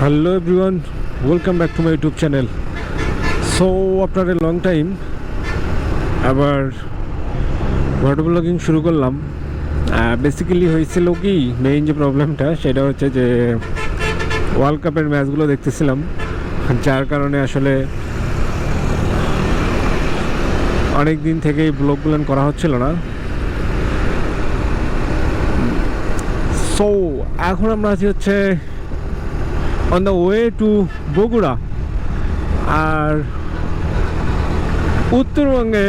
Hello everyone, welcome back to my YouTube channel. So after a long time আবার motor blogging শুরু করলাম। Basically হয়েছিল কি, main যে প্রবলেমটা সেটা হচ্ছে যে ওয়ার্ল্ড কাপের ম্যাচগুলো দেখতেছিলাম, যার কারণে আসলে অনেক দিন থেকেই ব্লগগুলো করা হচ্ছিল না। সো এখন আমরা আছি হচ্ছে on the way to Bogura. আর উত্তরবঙ্গে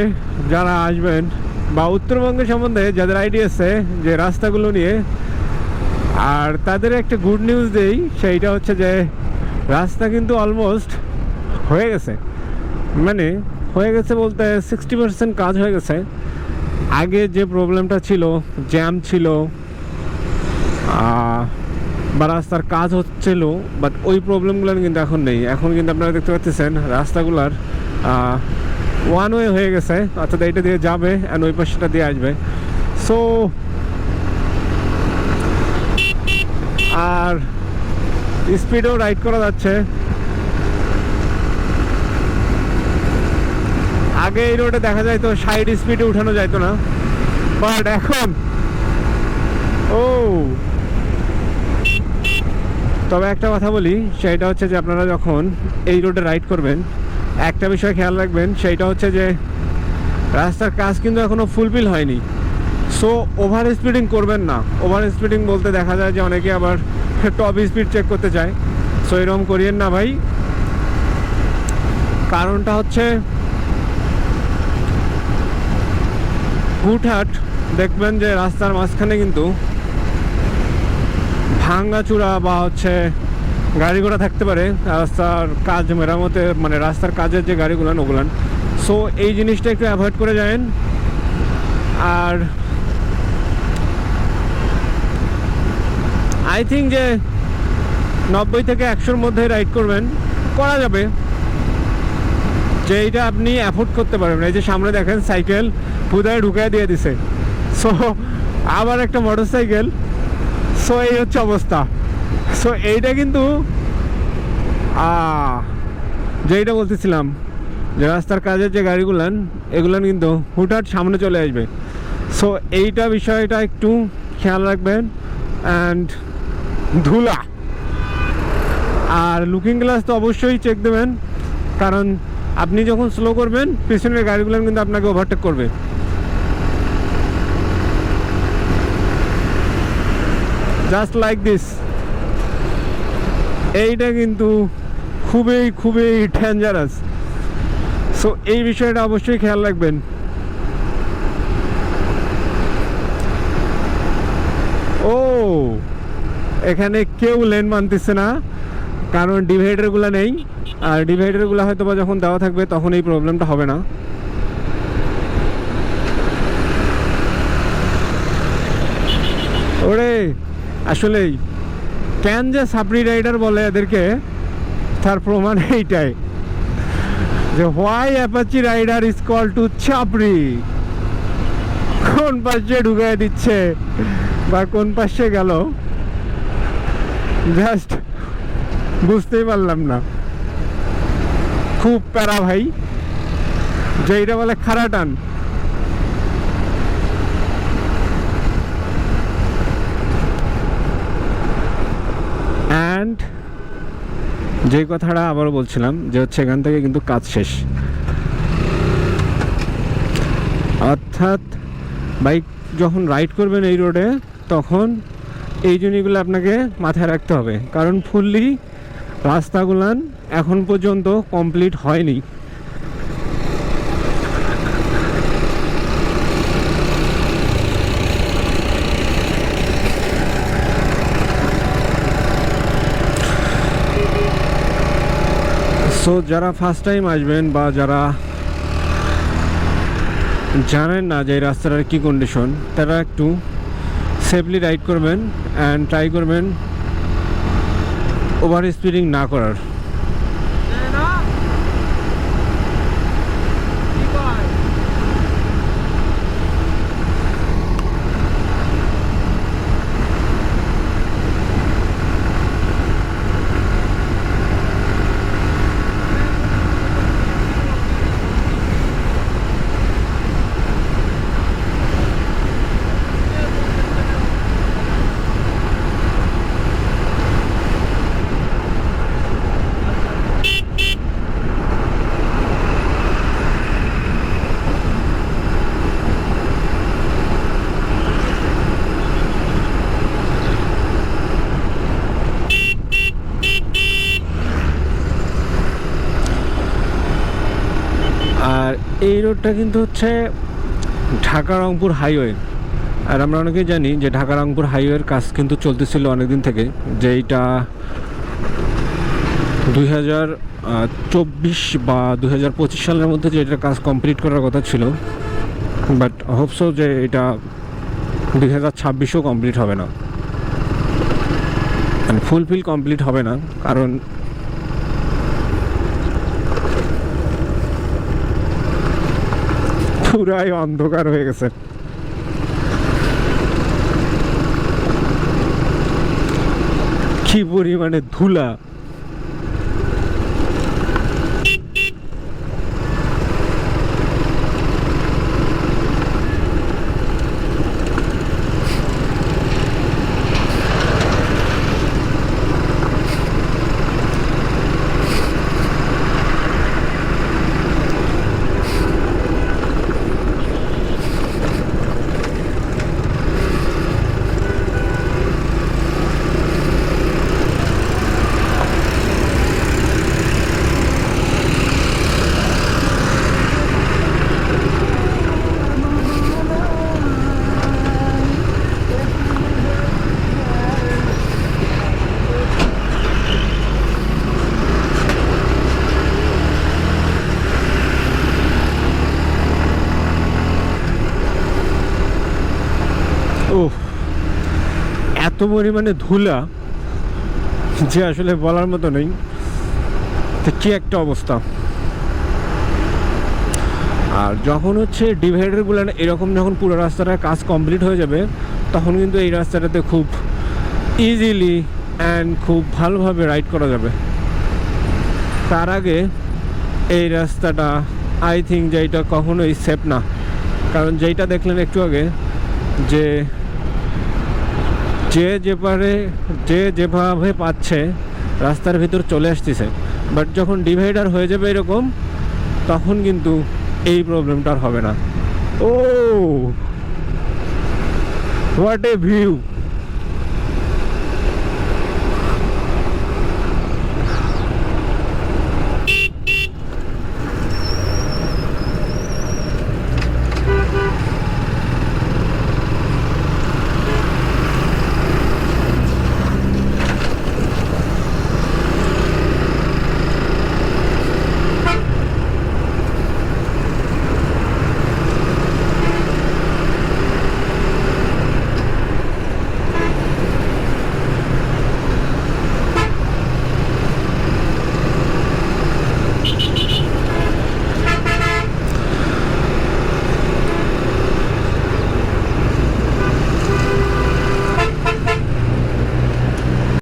যারা আসবেন বা উত্তরবঙ্গের সম্বন্ধে যাদের আইডিয়া আছে যে রাস্তাগুলো নিয়ে, আর তাদের একটা গুড নিউজ দেই, সেইটা হচ্ছে যে রাস্তা কিন্তু অলমোস্ট হয়ে গেছে। মানে হয়ে গেছে বলতে 60% কাজ হয়ে গেছে। আগে যে প্রবলেমটা ছিল, জ্যাম ছিল বা রাস্তার কাজ হচ্ছিল, বাট ওই প্রবলেমগুলো কিন্তু এখন নেই। এখন কিন্তু আপনারা দেখতে পাচ্ছেন রাস্তাগুলার ওয়ান ওয়ে হয়ে গেছে, অর্থাৎ এইটা দিয়ে যাবে অ্যান্ড ওই পাশটা দিয়ে আসবে। সো আর স্পিডেও রাইড করা যাচ্ছে। আগে এই রোডে দেখা যায় তো 60 স্পিডে উঠানো যাইতো না, বাট এখন তবে একটা কথা বলি, সেইটা হচ্ছে যে আপনারা যখন এই রোডে রাইড করবেন একটা বিষয় খেয়াল রাখবেন, সেইটা হচ্ছে যে রাস্তার কাজ কিন্তু এখনও ফুলফিল হয়নি। সো ওভার স্পিডিং করবেন না। ওভার স্পিডিং বলতে দেখা যায় যে অনেকে আবার টপ স্পিড চেক করতে চায়। সো এরকম করিয়েন না ভাই। কারণটা হচ্ছে হুটহাট দেখবেন যে রাস্তার মাঝখানে কিন্তু ভাঙ্গাচূড়া বা হচ্ছে গাড়ি ঘোড়া থাকতে পারে, রাস্তার কাজ মেরামতে, মানে রাস্তার কাজের যে গাড়িগুলান ওগুলান। সো এই জিনিসটা একটু অ্যাভয়েড করে যাবেন। আর আই থিঙ্ক যে 90 থেকে 100-র মধ্যে রাইড করবেন, করা যাবে, যে এইটা আপনি অ্যাফোর্ড করতে পারবেন। এই যে সামনে দেখেন সাইকেল হুদায় ঢুকায় দিয়ে দিছে, সো আবার একটা মোটর সাইকেল। সো এই হচ্ছে অবস্থা। সো এইটা কিন্তু যেইটা বলতেছিলাম যে রাস্তার কাজের যে গাড়িগুলান এগুলান কিন্তু হুটহাট সামনে চলে আসবে। সো এইটা বিষয়টা একটু খেয়াল রাখবেন। অ্যান্ড ধুলা আর লুকিং গ্লাস তো অবশ্যই চেক দেবেন, কারণ আপনি যখন স্লো করবেন পিছনের গাড়িগুলান কিন্তু আপনাকে ওভারটেক করবে। Just like this. এইটা কিন্তু খুবই খুবই ডেঞ্জারাস। সো এই বিষয়টা অবশ্যই খেয়াল রাখবেন। এখানে কেউ লেন মানতেছে না, কারণ ডিভাইডারগুলো নেই। আর ডিভাইডারগুলো হয়তো বা যখন দেওয়া থাকবে তখন এই প্রবলেমটা হবে না। ওরে আসলেই কেন যে সাপড়ি রাইডার বলে এদেরকে, তার প্রমাণ এইটাই যে why Apache rider is call to চাপড়ি। কোন পাশে ঢুকাই দিচ্ছে বা কোন পাশে গেল জাস্ট বুঝতেই পারলাম না। খুব প্যারা ভাই, যেইটা বলে খাড়া টান। অ্যান্ড যে কথাটা আবারও বলছিলাম যে হচ্ছে এখান থেকে কিন্তু কাজ শেষ, অর্থাৎ বাইক যখন রাইড করবেন এই রোডে তখন এই জিনিসগুলো আপনাকে মাথায় রাখতে হবে, কারণ ফুললি রাস্তাগুলান এখন পর্যন্ত কমপ্লিট হয়নি। সো যারা ফার্স্ট টাইম আসবেন বা যারা জানেন না যে এই রাস্তাটার কী কন্ডিশন, তারা একটু সেফলি রাইড করবেন অ্যান্ড ট্রাই করবেন ওভার স্পিডিং না করার। এই রোডটা কিন্তু হচ্ছে ঢাকা রংপুর হাইওয়ে। আর আমরা অনেকেই জানি যে ঢাকা রংপুর হাইওয়ের কাজ কিন্তু চলতেছিল অনেকদিন থেকে, যেইটা 2024 বা 2025 সালের মধ্যে যে এটার কাজ কমপ্লিট করার কথা ছিল, বাট হোপসো যে এটা 2026-ও কমপ্লিট হবে না, মানে ফুলফিল কমপ্লিট হবে না, কারণ পুরাই অন্ধকার হয়ে গেছে। কি পরিমাণে ধুলা! ও, এত পরিমাণে ধুলা যে আসলে বলার মতো নেই। তো কি একটা অবস্থা! আর যখন হচ্ছে ডিভাইডারগুলো এরকম যখন পুরো রাস্তাটার কাজ কমপ্লিট হয়ে যাবে, তখন কিন্তু এই রাস্তাটাতে খুব ইজিলি অ্যান্ড খুব ভালোভাবে রাইড করা যাবে। তার আগে এই রাস্তাটা আই থিঙ্ক যে এটা কখনোই সেফ না, কারণ যেইটা দেখলেন একটু আগে, যে যেভাবে পাচ্ছে রাস্তার ভিতর চলে আসতেছে, বাট যখন ডিভাইডার হয়ে যাবে এরকম, তখন কিন্তু এই প্রবলেমটা আর হবে না। ও, হোয়াট এ ভিউ!